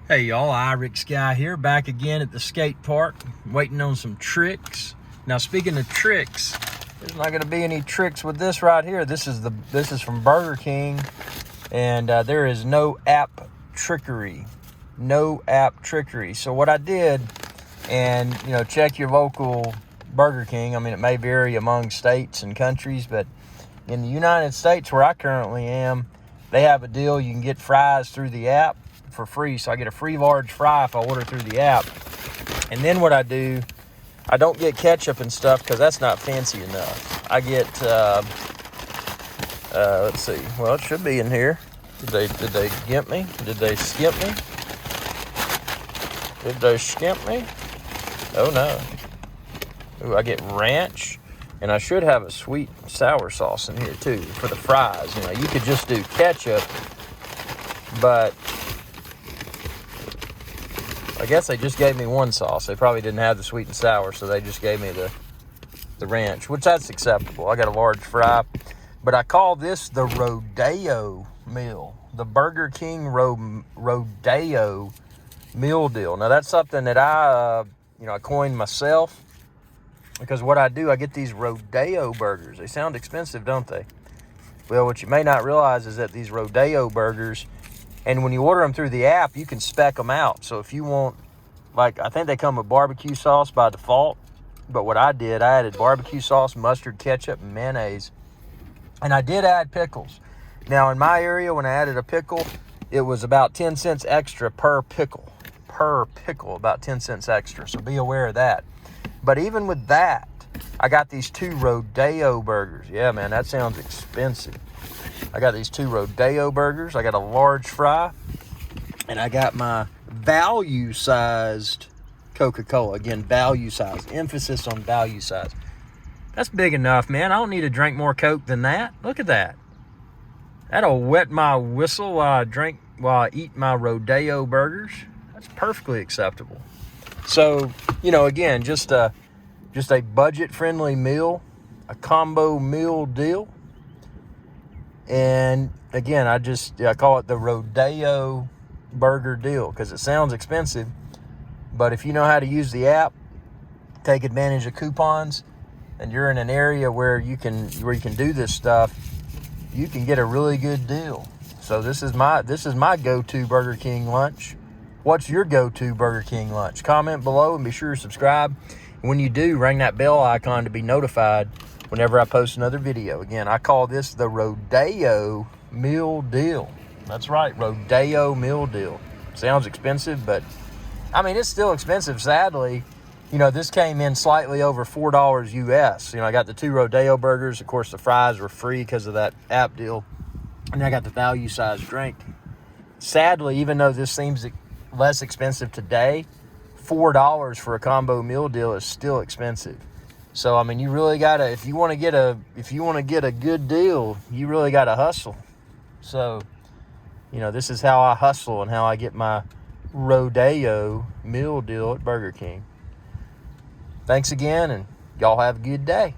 Hey y'all, Irix Guy here, back again at the skate park, waiting on some tricks. Now speaking of tricks, there's not going to be any tricks with this right here. This is from Burger King, and there is no app trickery. No app trickery. So what I did, and check your local Burger King. I mean, it may vary among states and countries, but in the United States where I currently am, they have a deal. You can get fries through the app for free. So I get a free large fry if I order through the app. And then what I do, I don't get ketchup and stuff because that's not fancy enough. I get, let's see. Well, it should be in here. Did they skimp me? Did they skimp me? Did they skimp me? Oh no. Ooh, I get ranch. And I should have a sweet sour sauce in here too for the fries. You could just do ketchup, but I guess they just gave me one sauce. They probably didn't have the sweet and sour, so they just gave me the ranch, which that's acceptable. I got a large fry, but I call this the Rodeo meal, the Burger King Rodeo meal deal. Now that's something that I coined myself. Because what I do, I get these Rodeo burgers. They sound expensive, don't they? Well, what you may not realize is that these Rodeo burgers, and when you order them through the app, you can spec them out. So if you want, I think they come with barbecue sauce by default. But what I did, I added barbecue sauce, mustard, ketchup, and mayonnaise. And I did add pickles. Now, in my area, when I added a pickle, it was about 10 cents extra per pickle. Per pickle, about 10 cents extra. So be aware of that. But even with that, I got these 2 Rodeo burgers. Yeah, man, that sounds expensive. I got these 2 Rodeo burgers. I got a large fry. And I got my value-sized Coca-Cola. Again, value size. Emphasis on value size. That's big enough, man. I don't need to drink more Coke than that. Look at that. That'll wet my whistle while I eat my Rodeo burgers. That's perfectly acceptable. So, again, just a budget-friendly meal, a combo meal deal. And, again, I call it the Rodeo burger deal because it sounds expensive. But if you know how to use the app, take advantage of coupons, and you're in an area where you can do this stuff, you can get a really good deal. So this is my go-to Burger King lunch. What's your go-to Burger King lunch? Comment below and be sure to subscribe. And when you do, ring that bell icon to be notified whenever I post another video. Again, I call this the Rodeo meal deal. That's right, Rodeo meal deal. Sounds expensive, but it's still expensive. Sadly, this came in slightly over $4 US. I got the 2 Rodeo burgers. Of course, the fries were free because of that app deal. And I got the value size drink. Sadly, even though this seems less expensive today, $4 for a combo meal deal is still expensive. So you really gotta, if you want to get a good deal, you really gotta hustle. So this is how I hustle and how I get my Rodeo meal deal at Burger King. Thanks again, and y'all have a good day.